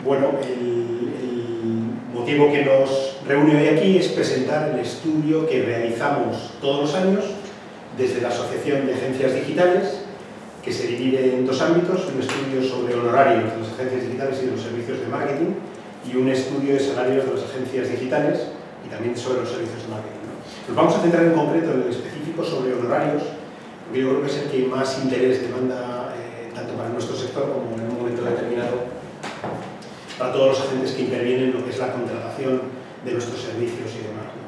Bueno, el motivo que nos reúne hoy aquí es presentar el estudio que realizamos todos los años desde la Asociación de Agencias Digitales, que se divide en dos ámbitos: un estudio sobre honorarios de las agencias digitales y de los servicios de marketing, y un estudio de salarios de las agencias digitales y también sobre los servicios de marketing, ¿no? Nos vamos a centrar en concreto en el específico sobre honorarios, porque yo creo que es el que más interés demanda tanto para nuestro sector como en un momento determinado para todos los agentes que intervienen en lo que es la contratación de nuestros servicios y demás, ¿no?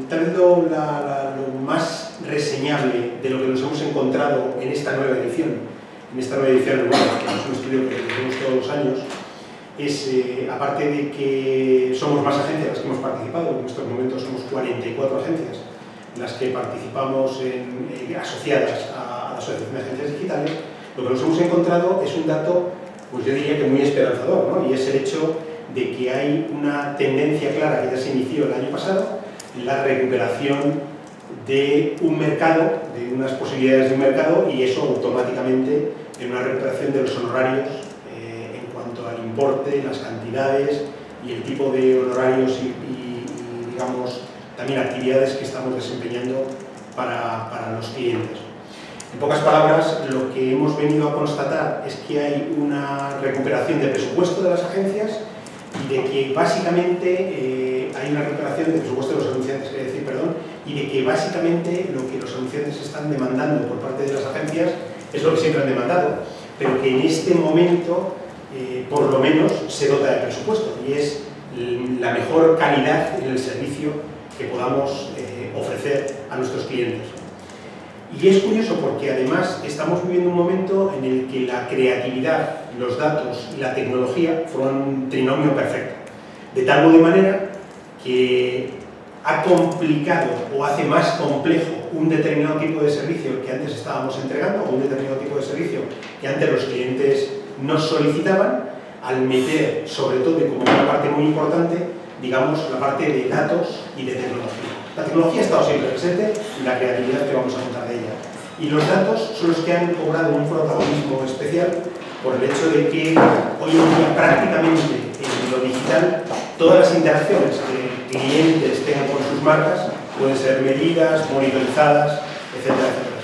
Tal vez lo más reseñable de lo que nos hemos encontrado en esta nueva edición, que es un estudio que hacemos todos los años, es, aparte de que somos más agencias las que hemos participado, en estos momentos somos 44 agencias las que participamos asociadas a la Asociación de Agencias Digitales, lo que nos hemos encontrado es un dato, pues yo diría que muy esperanzador, ¿no? Y es el hecho de que hay una tendencia clara que ya se inició el año pasado, la recuperación de un mercado, de unas posibilidades de un mercado, y eso automáticamente en una recuperación de los honorarios en cuanto al importe, las cantidades y el tipo de honorarios y digamos, también actividades que estamos desempeñando para los clientes. En pocas palabras, lo que hemos venido a constatar es que hay una recuperación de presupuesto de las agencias y de que básicamente hay una recuperación de presupuesto de los anunciantes, y de que básicamente lo que los anunciantes están demandando por parte de las agencias es lo que siempre han demandado, pero que en este momento por lo menos se dota de presupuesto, y es la mejor calidad en el servicio que podamos ofrecer a nuestros clientes. Y es curioso porque además estamos viviendo un momento en el que la creatividad, los datos y la tecnología forman un trinomio perfecto, de tal o de manera que ha complicado o hace más complejo un determinado tipo de servicio que antes estábamos entregando, o un determinado tipo de servicio que antes los clientes nos solicitaban, al meter, sobre todo y como una parte muy importante, digamos, la parte de datos y de tecnología. La tecnología ha estado siempre presente y la creatividad que vamos a contar de ella. Y los datos son los que han cobrado un protagonismo especial por el hecho de que hoy en día prácticamente en lo digital todas las interacciones que clientes tengan con sus marcas pueden ser medidas, monitorizadas, etcétera, etcétera.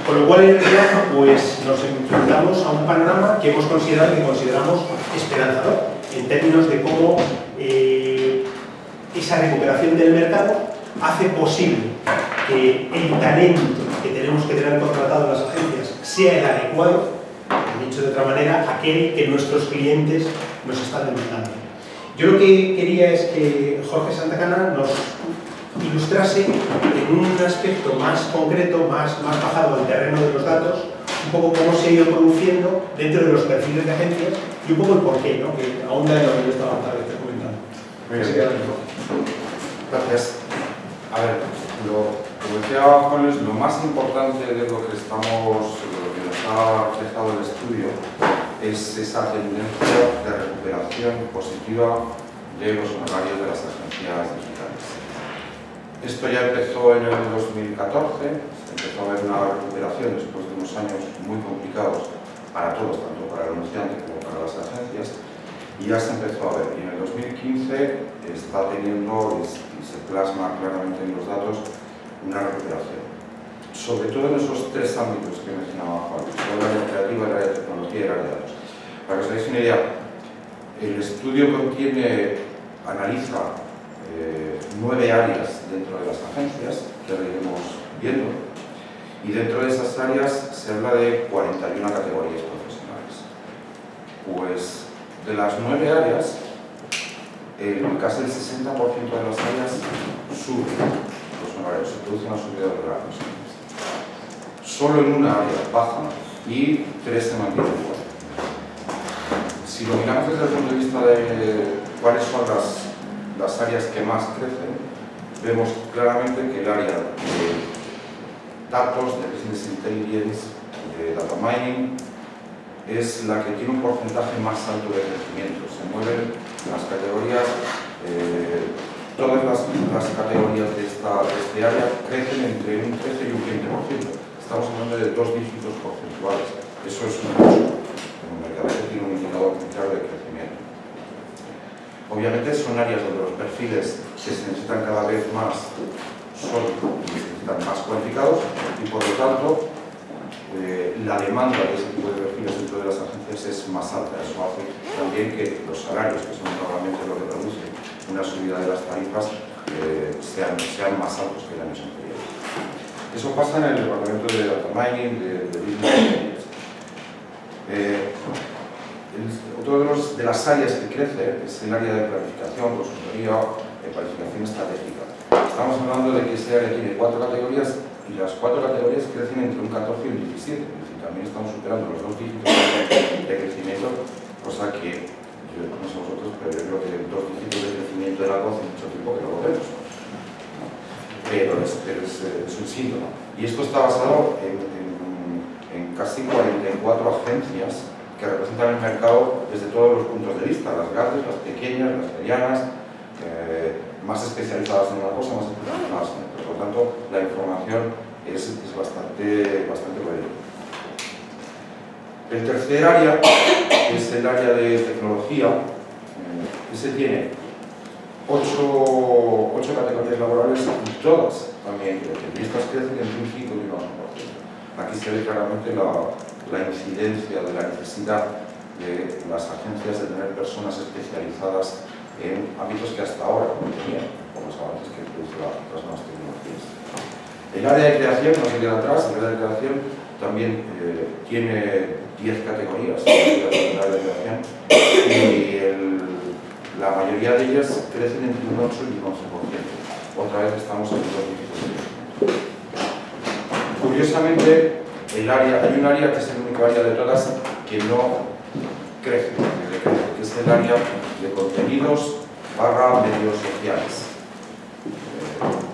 Con lo cual, en realidad, pues nos enfrentamos a un panorama que hemos considerado y que consideramos esperanzador en términos de cómo esa recuperación del mercado hace posible que el talento que tenemos que tener contratado en las agencias sea el adecuado, dicho de otra manera, aquel que nuestros clientes nos están demandando. Yo lo que quería es que Jorge Santacana nos ilustrase en un aspecto más concreto, más bajado al terreno de los datos, un poco cómo se ha ido produciendo dentro de los perfiles de agencias y un poco el porqué, ¿no? Que ahonda en lo que yo estaba comentando. Muy bien. Gracias. A ver, como decía Juanes, lo más importante de lo que nos ha reflejado el estudio es esa tendencia de recuperación positiva de los honorarios de las agencias digitales. Esto ya empezó en el 2014, se empezó a ver una recuperación después de unos años muy complicados para todos, tanto para el anunciante como para las agencias, y ya se empezó a ver. Y en el 2015 está teniendo, y se plasma claramente en los datos, una recuperación. Sobre todo en esos tres ámbitos que mencionaba Juan, el área creativa, el área de tecnología y el área de datos. Para que os hagáis una idea, el estudio analiza 9 áreas dentro de las agencias, que ahora iremos viendo, y dentro de esas áreas se habla de 41 categorías profesionales. Pues de las 9 áreas, casi el 60% de las áreas suben los honorarios, se produce una subida de horarios. Solo en una área bajan y 3 se mantienen igual. Si lo miramos desde el punto de vista de cuáles son las áreas que más crecen, vemos claramente que el área de datos, de business intelligence, de data mining, es la que tiene un porcentaje más alto de crecimiento. Se mueven las categorías, todas las categorías de este área crecen entre un 13 y un 20%. Estamos hablando de 2 dígitos porcentuales. Eso es mucho. en un mercado que tiene un indicador muy claro de crecimiento. Obviamente son áreas donde los perfiles que se necesitan cada vez más son necesitan más cualificados y por lo tanto la demanda de ese tipo de perfiles dentro de las agencias es más alta. Eso hace también que los salarios, que son normalmente lo que produce una subida de las tarifas, sean más altos que en años anteriores. Eso pasa en el departamento de data mining, de business. Otro de las áreas que crece es el área de planificación, consultoría, planificación estratégica. Estamos hablando de que ese área tiene 4 categorías y las 4 categorías crecen entre un 14 y un 17. Es decir, también estamos superando los 2 dígitos de crecimiento, cosa que yo no sé vosotros, pero yo creo que 2 dígitos de crecimiento era algo hace mucho tiempo que no lo vemos. Pero es un síntoma. Y esto está basado en casi 44 agencias que representan el mercado desde todos los puntos de vista, las grandes, las pequeñas, las medianas, más especializadas en una cosa, más especializadas en otra. Por lo tanto, la información es bastante buena. El tercer área es el área de tecnología. Ese tiene 8 categorías laborales y todas también crecen. Y estas crecen entre un 5 y un 8%. Aquí se ve claramente la incidencia de la necesidad de las agencias de tener personas especializadas en ámbitos que hasta ahora no tenían, por los avances que producen las nuevas tecnologías. El área de creación no se queda atrás, el área de creación también tiene 10 categorías en el área de creación y la mayoría de ellas crecen entre un 8 y un 11%. Otra vez estamos en los dígitos de crecimiento. Curiosamente, hay un área que es el único área de todas que no crece, que es el área de contenidos / medios sociales.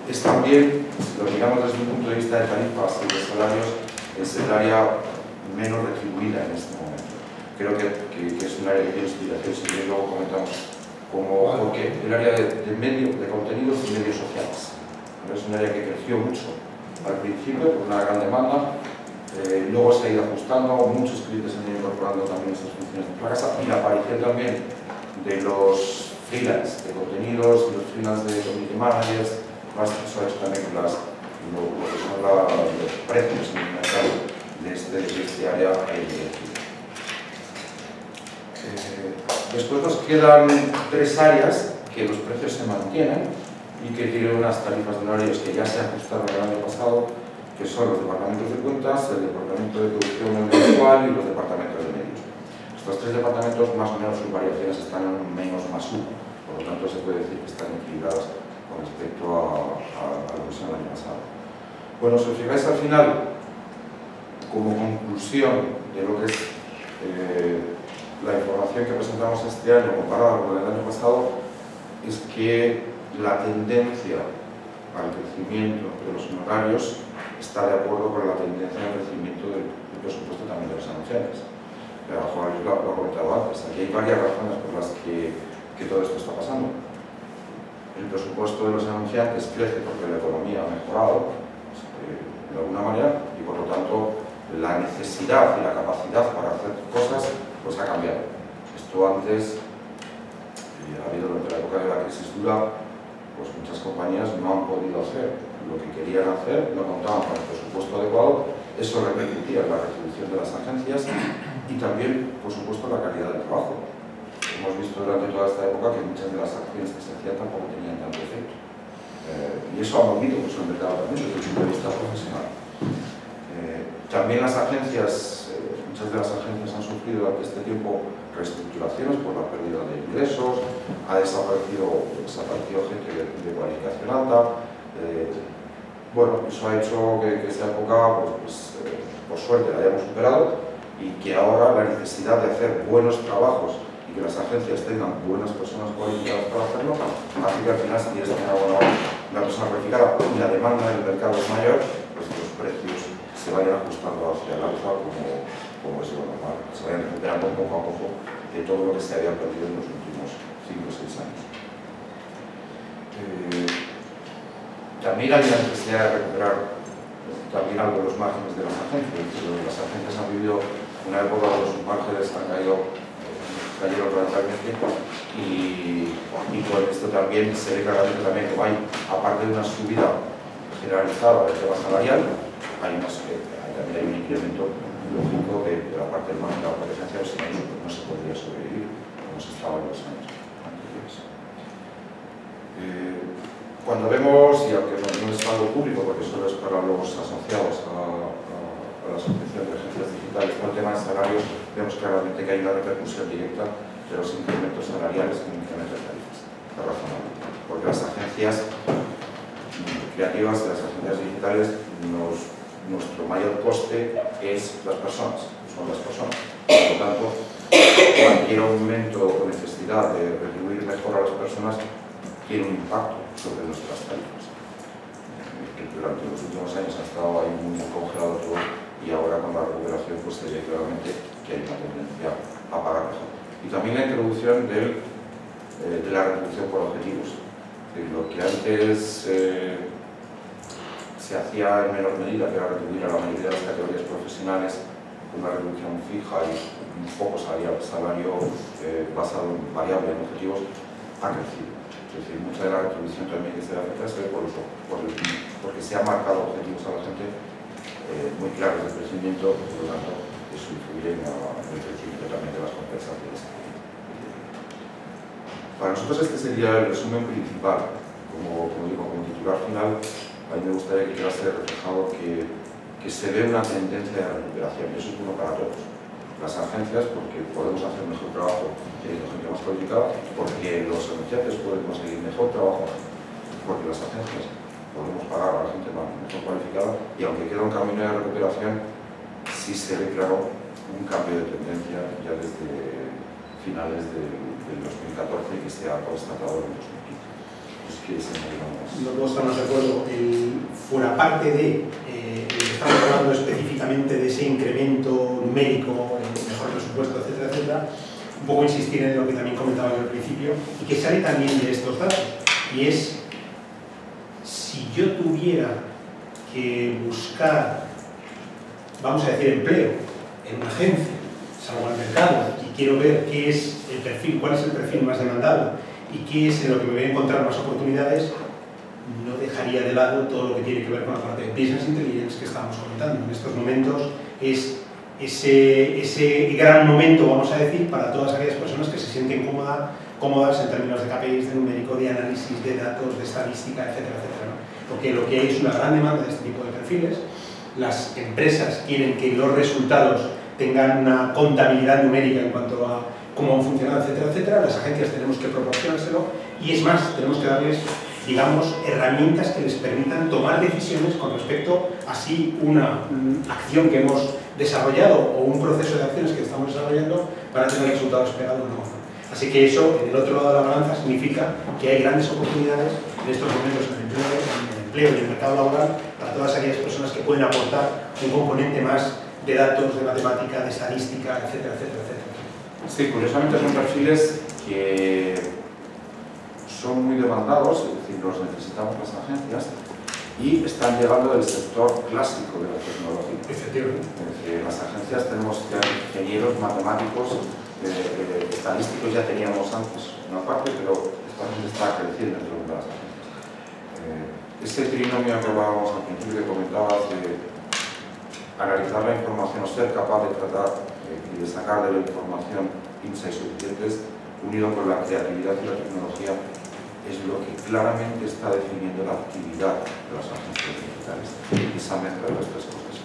Es también, si lo miramos desde un punto de vista de tarifas y de salarios, es el área menos retribuida en este momento. Creo que es un área que tiene inspiración, si luego comentamos porque el área de contenidos y medios sociales. Es un área que creció mucho al principio por una gran demanda, luego se ha ido ajustando, muchos clientes han ido incorporando también estas funciones de la casa y la aparición también de los freelance de contenidos, los freelance de community managers, más eso ha hecho también lo que son los precios en el mercado de este área. Después nos quedan 3 áreas que los precios se mantienen y que tienen unas tarifas de horarios que ya se ajustaron el año pasado, que son los departamentos de cuentas, el departamento de producción audiovisual y los departamentos de medios. Estos 3 departamentos, más o menos, sus variaciones están en un menos más 1, por lo tanto se puede decir que están equilibradas con respecto a lo que es el año pasado. Bueno, si os fijáis al final, como conclusión de lo que es la información que presentamos este año comparada con el año pasado, es que la tendencia al crecimiento de los honorarios está de acuerdo con la tendencia al crecimiento del presupuesto también de los anunciantes. Juan Luis lo ha comentado antes, aquí hay varias razones por las que todo esto está pasando. El presupuesto de los anunciantes crece porque la economía ha mejorado de alguna manera y por lo tanto la necesidad y la capacidad para hacer cosas pues ha cambiado. Esto antes ha habido durante la época de la crisis dura, pues muchas compañías no han podido hacer lo que querían hacer, no contaban con el presupuesto adecuado, eso repercutía en la retribución de las agencias y también, por supuesto, la calidad del trabajo. Hemos visto durante toda esta época que muchas de las acciones que se hacían tampoco tenían tanto efecto. Y eso ha movido mucho el mercado también desde el punto de vista profesional. También las agencias, muchas de las agencias han sufrido durante este tiempo reestructuraciones por la pérdida de ingresos, ha desaparecido gente de cualificación alta. Bueno, eso ha hecho que esta época, por suerte, la hayamos superado y que ahora la necesidad de hacer buenos trabajos y que las agencias tengan buenas personas cualificadas para hacerlo, hace que al final, si quieres tener una persona cualificada y la demanda del mercado es mayor, pues los precios se vayan ajustando hacia el alza como es lo normal, se vayan recuperando poco a poco de todo lo que se había perdido en los últimos 5 o 6 años. También hay la necesidad de recuperar también algo de los márgenes de las agencias. Las agencias han vivido una época donde sus márgenes cayeron radicalmente y con esto también se ve claramente también que hay, aparte de una subida generalizada del tema salarial, también hay un incremento lógico de la parte del margen de la competencia, si no se podría sobrevivir como se estaba en los años anteriores. Cuando vemos, y aunque no es algo público, porque solo es para los asociados a la Asociación de Agencias Digitales, con el tema de salarios, vemos claramente que hay una repercusión directa de los incrementos salariales en incrementos de tarifas. Es razonable, porque las agencias creativas, las agencias digitales, nuestro mayor coste es las personas, son las personas. Por lo tanto, cualquier aumento o necesidad de retribuir mejor a las personas tiene un impacto sobre nuestras tarifas. Durante los últimos años ha estado ahí muy congelado todo y ahora con la recuperación pues se ve claramente que hay una tendencia a pagar mejor. Y también la introducción de la retribución por objetivos. Lo que antes se hacía en menor medida, que era retribuir a la mayoría de las categorías profesionales con una retribución fija y un poco salario basado en variable en objetivos, ha crecido. Es decir, mucha de la retribución también que se hace se ve porque se han marcado objetivos a la gente muy claros de crecimiento, por lo tanto, eso influye en el crecimiento también de las compensaciones. Para nosotros este sería el resumen principal. Como digo, como titular final, a mí me gustaría que quedase reflejado que se ve una tendencia de recuperación, y eso es bueno para todos. Las agencias, porque podemos hacer mejor trabajo teniendo gente más cualificada, porque los anunciantes pueden conseguir mejor trabajo, porque las agencias podemos pagar a la gente mejor cualificada, y aunque queda un camino de recuperación, sí se ve claro un cambio de tendencia ya desde finales del 2014 que se ha constatado en 2015. No puedo estar más de acuerdo. Fuera parte de estamos hablando específicamente de ese incremento numérico, mejor presupuesto, etcétera, etcétera, un poco insistir en lo que también comentaba yo al principio y que sale también de estos datos, y es: si yo tuviera que buscar, vamos a decir, empleo en una agencia, salgo al mercado y quiero ver qué es el perfil, cuál es el perfil más demandado y qué es en lo que me voy a encontrar más oportunidades, no dejaría de lado todo lo que tiene que ver con la parte de Business Intelligence que estábamos comentando. En estos momentos es ese gran momento, vamos a decir, para todas aquellas personas que se sienten cómodas en términos de KPIs, de numérico, de análisis, de datos, de estadística, etcétera, etcétera, ¿no? Porque lo que hay es una gran demanda de este tipo de perfiles. Las empresas quieren que los resultados tengan una contabilidad numérica en cuanto a cómo han funcionado, etcétera, etcétera. Las agencias tenemos que proporcionárselo y es más, tenemos que darles, digamos, herramientas que les permitan tomar decisiones con respecto a si una acción que hemos desarrollado o un proceso de acciones que estamos desarrollando para tener el resultado esperado o no. Así que eso, en el otro lado de la balanza, significa que hay grandes oportunidades en estos momentos en el empleo y en el mercado laboral para todas aquellas personas que pueden aportar un componente más de datos, de matemática, de estadística, etcétera, etcétera, etcétera. Sí, curiosamente son perfiles que son muy demandados, es decir, los necesitamos las agencias, y están llegando del sector clásico de la tecnología. Efectivamente. Es decir, en las agencias tenemos ya ingenieros, matemáticos, estadísticos ya teníamos antes una parte, pero esta gente está creciendo dentro de las agencias. Este trinomio que hablábamos al principio, que comentabas, de analizar la información o ser capaz de tratar y de sacar de la información insights suficientes, unido con la creatividad y la tecnología, es lo que claramente está definiendo la actividad de las agencias digitales, esa mezcla de las tres cosas.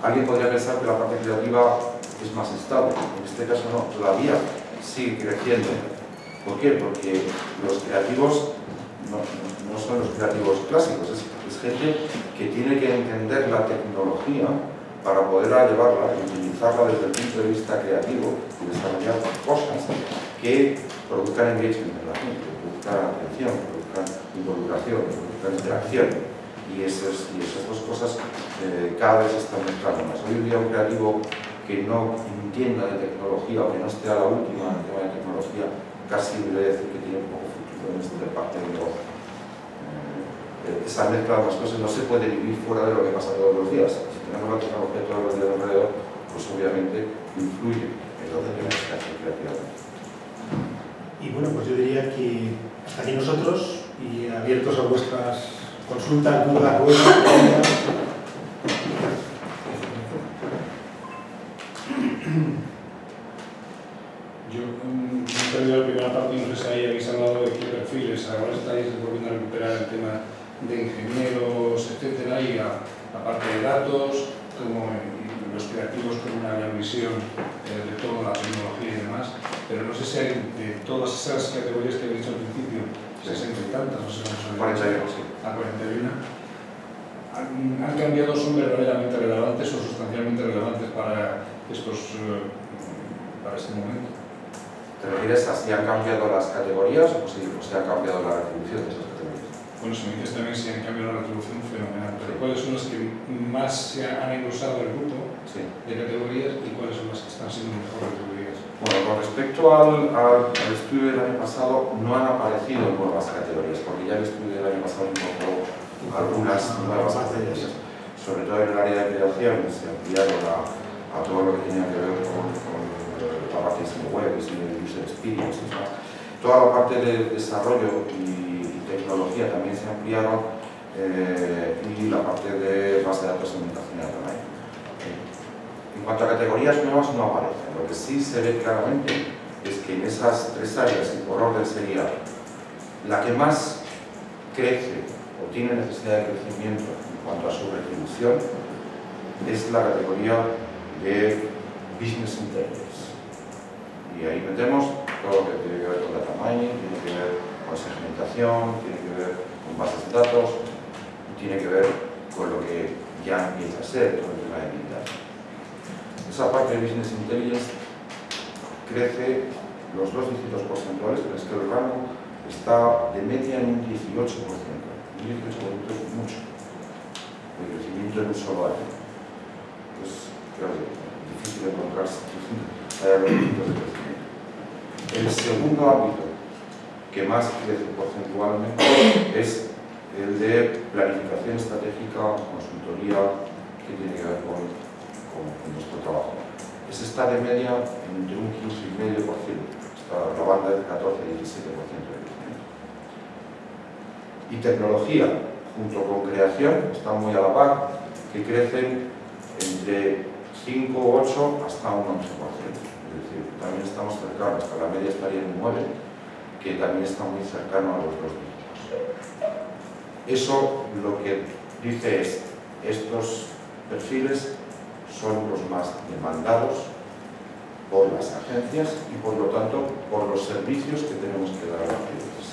Alguien podría pensar que la parte creativa es más estable, en este caso no, todavía sigue creciendo. ¿Por qué? Porque los creativos no son los creativos clásicos, es gente que tiene que entender la tecnología para poder llevarla y utilizarla desde el punto de vista creativo y desarrollar cosas que produzcan engagement en la gente, produzcan atención, produzcan involucración, produzcan interacción. Y esas dos cosas cada vez se están mezclando más. Hoy en día un creativo que no entienda de tecnología o que no esté a la última en el tema de tecnología, casi debería decir que tiene un poco futuro en esta parte del negocio. Esa mezcla de las cosas no se puede vivir fuera de lo que pasa todos los días. Si tenemos la tecnología todos los días alrededor, pues obviamente influye en lo que tenemos que hacer creativamente. Y bueno, pues yo diría que hasta aquí nosotros, y abiertos a vuestras consultas, dudas, preguntas. Yo no he perdido la primera parte, no sé si ahí habéis hablado de qué perfiles, ahora estáis volviendo a recuperar el tema de ingenieros, etcétera, y la parte de datos, como los creativos con una gran visión de toda la tecnología y demás, pero no sé si hay de todas esas categorías que habéis dicho al principio, 60 y tantas, no sé cómo son. 41, sí. A 41. ¿Han cambiado, son verdaderamente relevantes o sustancialmente relevantes para para este momento? ¿Te refieres a si han cambiado las categorías o si han cambiado la retribución de esas categorías? Bueno, si me dices también si han cambiado la retribución, fenomenal. Pero ¿cuáles son las que más se han engrosado el grupo de categorías y cuáles son las que están siendo mejor retribuidas? Bueno, con respecto al estudio del año pasado, no han aparecido nuevas categorías, porque ya el estudio del año pasado incorporó algunas nuevas categorías. Sobre todo en el área de creación se ampliaron a todo lo que tenía que ver con la parte de web, de user experience, toda la parte de desarrollo y tecnología también se ampliaron, y la parte de base de datos segmentacional también. En cuanto a categorías nuevas no aparecen. Lo que sí se ve claramente es que en esas tres áreas, y por orden sería la que más crece o tiene necesidad de crecimiento en cuanto a su retribución, es la categoría de Business Intelligence. Y ahí metemos todo lo que tiene que ver con data mining, tiene que ver con segmentación, tiene que ver con bases de datos, y tiene que ver con lo que ya empieza a ser todo el tema de Big Data. Esa parte de Business Intelligence crece los dos dígitos porcentuales, pero es que el rango está de media en un 18%. Un 18% es mucho de crecimiento en un solo año. Es, claro, difícil encontrarse dígitos de crecimiento. El segundo ámbito que más crece porcentualmente es el de planificación estratégica, consultoría, que tiene que ver con nuestro trabajo. Ese está de media entre un 15,5%, está la banda del 14-17% de crecimiento. Y tecnología, junto con creación, está muy a la par, que crecen entre 5, 8 hasta un 11%. Es decir, también estamos cercanos, hasta la media estaría en un 9%, que también está muy cercano a los dos dígitos. Eso lo que dice es, estos perfiles son los más demandados por las agencias y por lo tanto por los servicios que tenemos que dar a los clientes.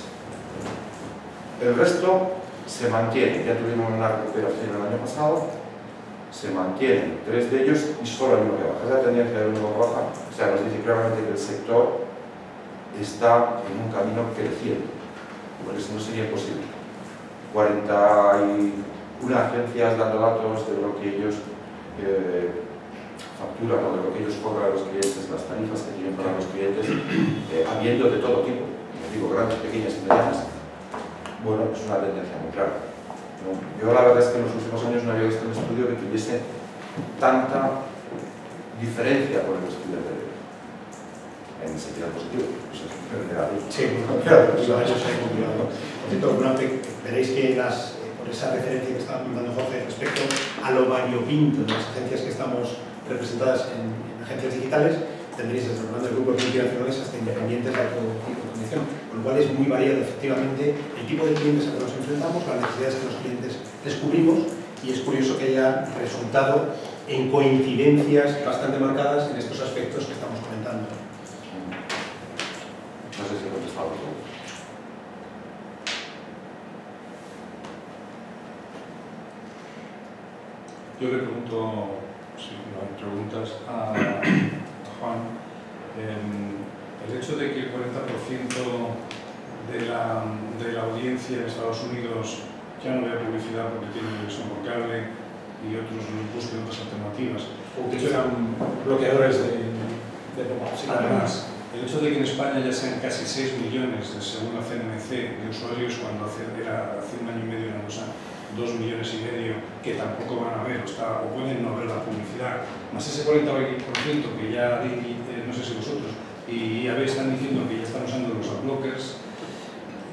El resto se mantiene, ya tuvimos una recuperación el año pasado, se mantienen 3 de ellos y solo hay uno que baja. Esa tendencia de uno que baja, o sea, nos dice claramente que el sector está en un camino creciente, porque si no sería imposible. 41 agencias dando datos de lo que ellos facturan o de lo que ellos cobran a los clientes, las tarifas que tienen para los clientes, habiendo de todo tipo, digo, grandes, pequeñas y medianas. Bueno, es una tendencia muy clara. Yo la verdad es que en los últimos años no había visto un estudio que tuviese tanta diferencia con el estudio anterior. En sentido positivo, pues es negativo. Sí, claro, eso se ha complicado. Por cierto, veréis que por esa referencia que estaba apuntando Jorge respecto a lo variopinto de las agencias que estamos representadas en agencias digitales, tendréis desde el grupo de multinacionales hasta independientes de todo tipo de condición, con lo cual es muy variado efectivamente el tipo de clientes a los que nos enfrentamos, las necesidades que los clientes descubrimos, y es curioso que haya resultado en coincidencias bastante marcadas en estos aspectos que estamos comentando. No sé si he contestado todo. Yo le pregunto, si no hay preguntas, a Juan. El hecho de que el 40% de la audiencia en Estados Unidos ya no vea publicidad porque tiene televisión por cable y otros busquen otras alternativas. Utilizan bloqueadores de Además, el hecho de que en España ya sean casi 6 millones, según la CNMC, de usuarios, cuando hace un año y medio eran 2,5 millones, que tampoco van a ver o pueden no ver la publicidad, más ese 40% que ya, no sé si vosotros, y IAB están diciendo que ya están usando los adblockers,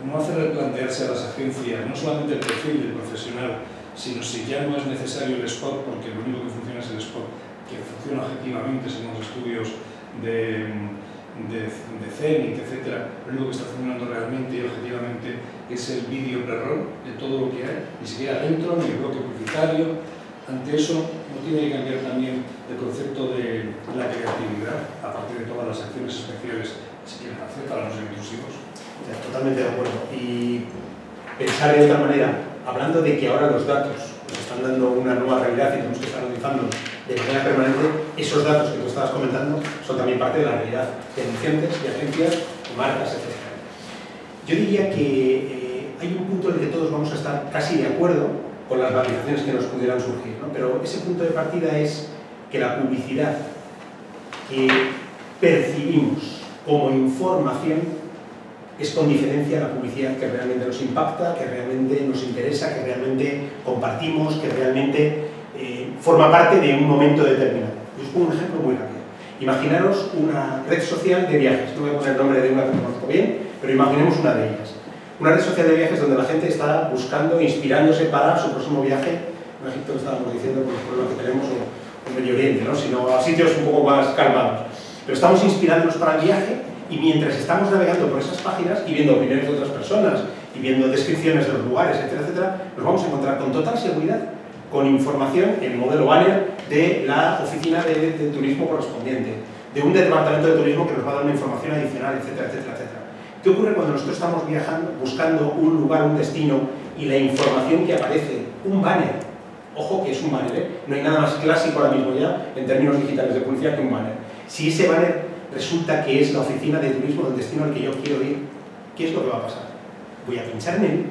no hace replantearse a las agencias, no solamente el perfil del profesional, sino si ya no es necesario el spot, porque lo único que funciona es el spot, que funciona objetivamente según los estudios de CENIC, etc. Lo único que está funcionando realmente y objetivamente es el vídeo pre-roll de todo lo que hay, ni siquiera dentro, ni el bloque publicitario. Ante eso, no tiene que cambiar también el concepto de la creatividad, a partir de todas las acciones especiales que se quieren hacer para no ser intrusivos. Totalmente de acuerdo. Y pensar de otra manera, hablando de que ahora los datos nos están dando una nueva realidad y tenemos que estar utilizando de manera permanente, esos datos que tú estabas comentando son también parte de la realidad de anunciantes, de agencias, de marcas, etc. Yo diría que hay un punto en el que todos vamos a estar casi de acuerdo con las matizaciones que nos pudieran surgir, ¿no? Pero ese punto de partida es que la publicidad que percibimos como información es con diferencia la publicidad que realmente nos impacta, que realmente nos interesa, que realmente compartimos, que realmente forma parte de un momento determinado. Yo os pongo un ejemplo muy rápido. Imaginaros una red social de viajes. No voy a poner el nombre de una que no conozco bien, pero imaginemos una de ellas. Una red social de viajes donde la gente está buscando, inspirándose para su próximo viaje, no a Egipto, que estábamos diciendo, por los problemas que tenemos, o Medio Oriente, ¿no? Sino a sitios un poco más calmados. Pero estamos inspirándonos para el viaje y mientras estamos navegando por esas páginas y viendo opiniones de otras personas y viendo descripciones de los lugares, etcétera, etcétera, nos vamos a encontrar con total seguridad con información en modelo banner de la oficina de turismo correspondiente, de un departamento de turismo que nos va a dar una información adicional, etcétera, etcétera, etcétera. ¿Qué ocurre cuando nosotros estamos viajando, buscando un lugar, un destino, y la información que aparece, un banner? Ojo que es un banner, no hay nada más clásico ahora mismo ya en términos digitales de publicidad que un banner. Si ese banner resulta que es la oficina de turismo del destino al que yo quiero ir, ¿qué es lo que va a pasar? Voy a pinchar en él,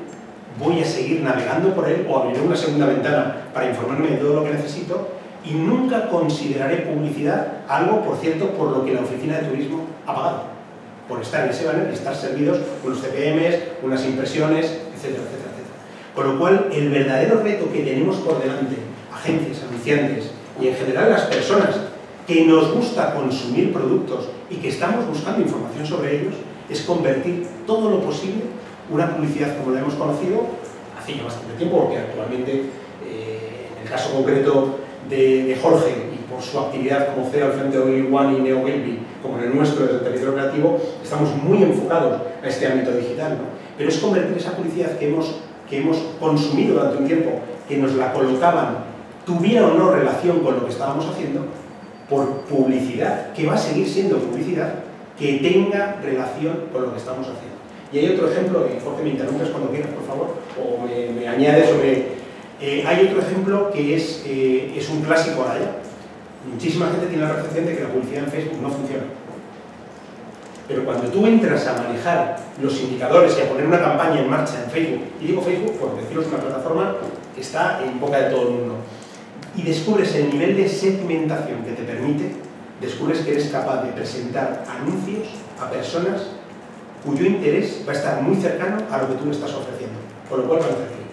voy a seguir navegando por él o abriré una segunda ventana para informarme de todo lo que necesito y nunca consideraré publicidad algo, por cierto, por lo que la oficina de turismo ha pagado, por estar en ese banner y estar servidos unos CPMs, unas impresiones, etcétera, etcétera, etcétera. Con lo cual, el verdadero reto que tenemos por delante, agencias, anunciantes y en general las personas que nos gusta consumir productos y que estamos buscando información sobre ellos, es convertir todo lo posible una publicidad como la hemos conocido hace ya bastante tiempo, porque actualmente, en el caso concreto de Jorge y por su actividad como CEO al frente de All One y Neo Wilby, como en el nuestro desde el territorio creativo, estamos muy enfocados a este ámbito digital, ¿no? Pero es convertir esa publicidad que hemos consumido durante un tiempo, que nos la colocaban, tuviera o no relación con lo que estábamos haciendo, por publicidad, que va a seguir siendo publicidad, que tenga relación con lo que estamos haciendo. Y hay otro ejemplo, Jorge, me interrumpes cuando quieras, por favor, o me añades sobre... hay otro ejemplo que es un clásico ahora ya. Muchísima gente tiene la percepción de que la publicidad en Facebook no funciona. Pero cuando tú entras a manejar los indicadores y a poner una campaña en marcha en Facebook, y digo Facebook por deciros una plataforma que está en boca de todo el mundo, y descubres el nivel de segmentación que te permite, descubres que eres capaz de presentar anuncios a personas cuyo interés va a estar muy cercano a lo que tú le estás ofreciendo, con lo cual va a crecer.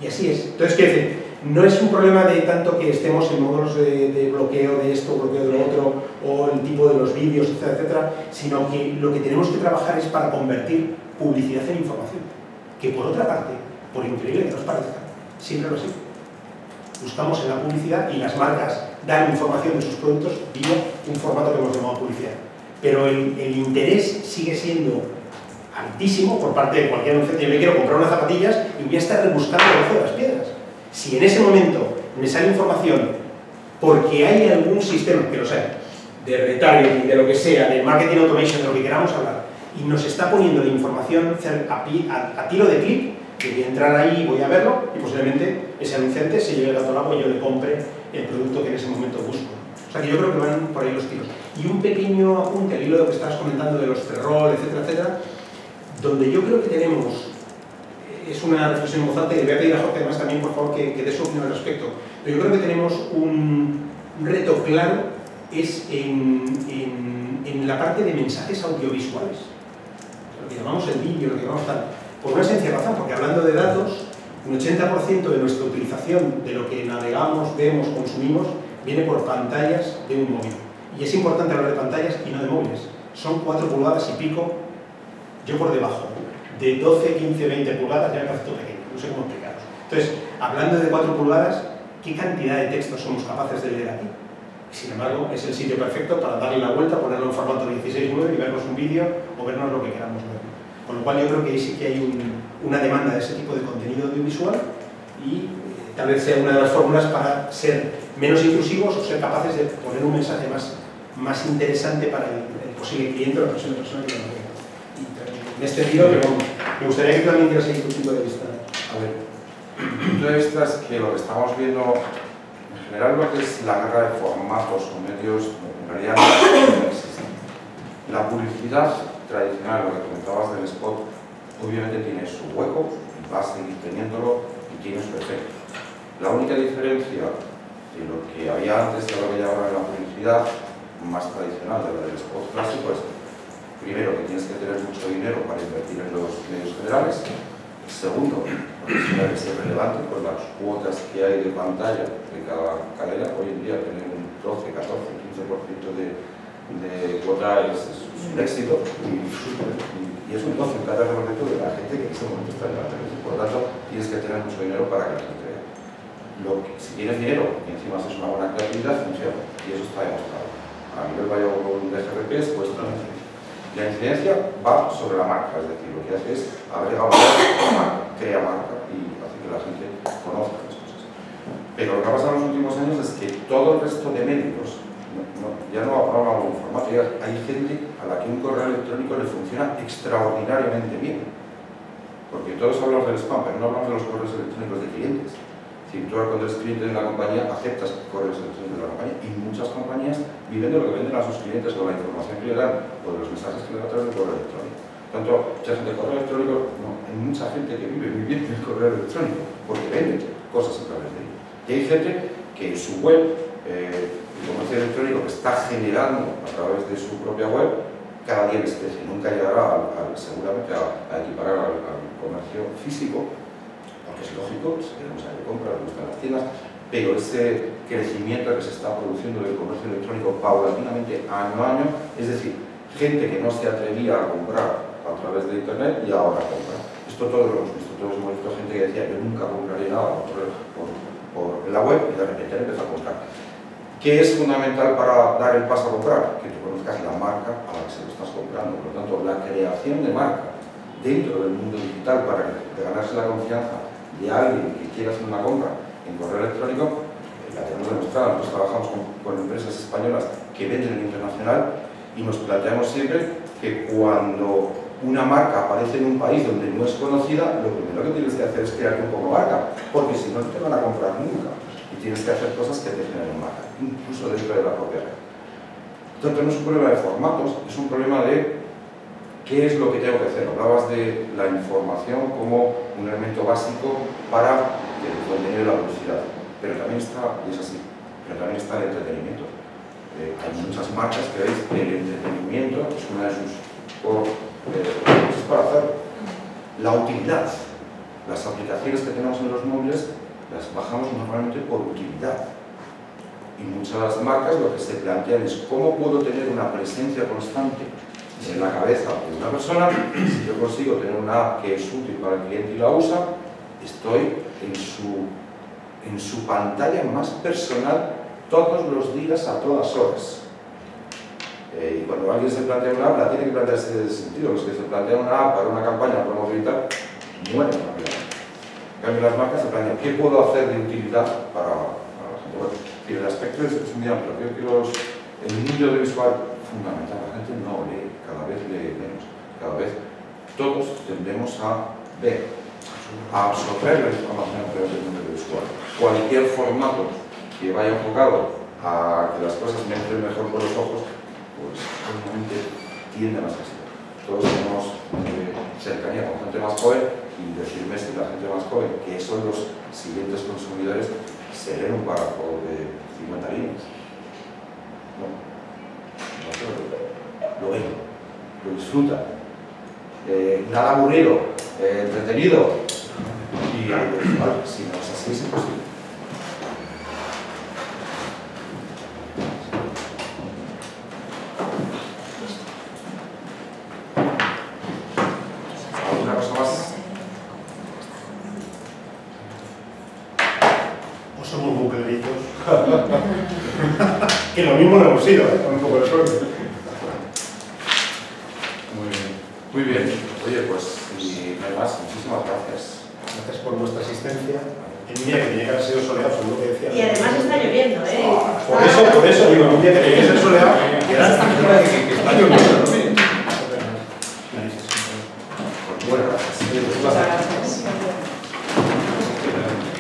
Y así es. Entonces, quiero decir, no es un problema de tanto que estemos en módulos de bloqueo de esto, bloqueo de lo otro, o el tipo de los vídeos, etcétera, etcétera, sino que lo que tenemos que trabajar es para convertir publicidad en información, que por otra parte, por increíble que nos parezca, siempre lo ha sido. Buscamos en la publicidad y las marcas dan información de sus productos vía un formato que hemos llamado publicidad. Pero el interés sigue siendo altísimo por parte de cualquier anunciante. Yo me quiero comprar unas zapatillas y voy a estar rebuscando debajo de las piedras. Si en ese momento me sale información porque hay algún sistema, que lo sea, de retargeting, de lo que sea, de marketing automation, de lo que queramos hablar, y nos está poniendo la información a tiro de clic, que voy a entrar ahí y voy a verlo, y posiblemente ese anunciante se lleve el gato al agua y yo le compre el producto que en ese momento busco. O sea que yo creo que van por ahí los tiros. Y un pequeño apunte al hilo de lo que estabas comentando de los pre-roll, etcétera, etcétera, donde yo creo que tenemos, es una reflexión en voz alta, y le voy a pedir a Jorge además también, por favor, que dé su opinión al respecto, pero yo creo que tenemos un reto claro, es en la parte de mensajes audiovisuales, lo que llamamos el vídeo, lo que llamamos tal, por una sencilla razón, porque hablando de datos, un 80% de nuestra utilización de lo que navegamos, vemos, consumimos, viene por pantallas de un móvil. Y es importante hablar de pantallas y no de móviles. Son 4 pulgadas y pico, yo por debajo. De 12, 15, 20 pulgadas ya me parece todo pequeño, no sé cómo explicaros. Entonces, hablando de 4 pulgadas, ¿qué cantidad de texto somos capaces de leer aquí? Sin embargo, es el sitio perfecto para darle la vuelta, ponerlo en formato 16:9 y vernos un vídeo o vernos lo que queramos ver. Con lo cual yo creo que ahí sí que hay una demanda de ese tipo de contenido audiovisual y tal vez sea una de las fórmulas para ser menos intrusivos o ser capaces de poner un mensaje más interesante para el posible cliente o la posible persona que lo vea. En este sentido, me gustaría que también dieras ahí tu punto de vista. A ver, mi punto de vista es que lo que estamos viendo, en general, lo que es la guerra de formatos o medios, en realidad no existe. La publicidad tradicional, lo que comentabas del spot, obviamente tiene su hueco, va a seguir teniéndolo y tiene su efecto. La única diferencia de lo que había antes y lo que hay ahora en la publicidad más tradicional de la del spot clásico es, primero, que tienes que tener mucho dinero para invertir en los medios generales. Segundo, porque es irrelevante con las cuotas que hay de pantalla de cada cadena. Hoy en día tener un 12, 14, 15% de cuota es un éxito y es un 12, un 14% de la gente que en ese momento está en la televisión. Por lo tanto, tienes que tener mucho dinero para que la gente vea. Si tienes dinero y encima haces una buena creatividad, funciona. Y eso está demostrado. A nivel de GRPs, pues también. La incidencia va sobre la marca, es decir, lo que hace es agregar marca, crea marca y hace que la gente conozca las cosas. Pero lo que ha pasado en los últimos años es que todo el resto de medios, ya no hablamos de informática, hay gente a la que un correo electrónico le funciona extraordinariamente bien. Porque todos hablamos del spam, pero no hablamos de los correos electrónicos de clientes. Si tú cuando eres cliente de una compañía, aceptas correos electrónicos de la compañía y muchas compañías viven de lo que venden a sus clientes con la información que le dan o de los mensajes que le dan a través del correo electrónico. Tanto, mucha gente de correo electrónico, no, hay mucha gente que vive muy bien del correo electrónico porque vende cosas a través de él. Y hay gente que en su web, el comercio electrónico que está generando a través de su propia web, cada día les crece. Nunca llegará seguramente a equiparar al comercio físico, porque es lógico, si queremos ir de compra, nos gustan las tiendas, pero ese crecimiento que se está produciendo del comercio electrónico paulatinamente año a año, es decir, gente que no se atrevía a comprar a través de internet y ahora compra. Esto todos lo hemos visto, todos hemos visto gente que decía yo nunca compraré nada por la web y de repente empezó a comprar. ¿Qué es fundamental para dar el paso a comprar? Que tú conozcas la marca a la que se lo estás comprando. Por lo tanto, la creación de marca dentro del mundo digital para ganarse la confianza de alguien que quiera hacer una compra en correo electrónico, la tenemos demostrada. Nosotros trabajamos con empresas españolas que venden en internacional y nos planteamos siempre que cuando una marca aparece en un país donde no es conocida, lo primero que tienes que hacer es crearte un poco marca, porque si no, no te van a comprar nunca. Y tienes que hacer cosas que te generen marca, incluso dentro de la propia red. Entonces no es un problema de formatos, es un problema de qué es lo que tengo que hacer. Hablabas de la información como un elemento básico para el contenido de la publicidad, pero también está, y es así, pero también está el entretenimiento. Hay muchas marcas que veis que el entretenimiento es una de sus cosas para hacer. La utilidad, las aplicaciones que tenemos en los móviles las bajamos normalmente por utilidad. Y muchas marcas lo que se plantean es cómo puedo tener una presencia constante en la cabeza de una persona. Si yo consigo tener una app que es útil para el cliente y la usa, estoy en su pantalla más personal todos los días, a todas horas. Y cuando alguien se plantea una app, la tiene que plantearse en ese sentido. Los que se plantean una app para una campaña promocional mueren rápidamente. En cambio, las marcas se plantean qué puedo hacer de utilidad para la gente. Bueno, y el aspecto es muy amplio. Creo que el mundo audiovisual fundamental, la gente no lee, cada vez lee menos. Cada vez todos tendemos a ver, a absorber la información a través del mundo audiovisual. Cualquier formato que vaya enfocado a que las cosas me entren mejor por los ojos, pues obviamente tienden a ser así. Todos tenemos cercanía con gente más joven y decirme si la gente más joven, que son los siguientes consumidores, se leen un párrafo de 50 líneas. No, lo ven, lo disfrutan. Nada aburrido, entretenido. Y vale, si no es así, es imposible. somos muy claritos. Que lo mismo lo hemos sido, con un poco de suerte. Muy bien. Oye, pues, si no hay más, muchísimas gracias. Gracias por vuestra asistencia. En un día que tenía que haber sido soleado, según lo que decía. Y además está lloviendo, ¿eh? Por eso digo, en un día que tenía que ser soleado, Que está lloviendo, ¿no?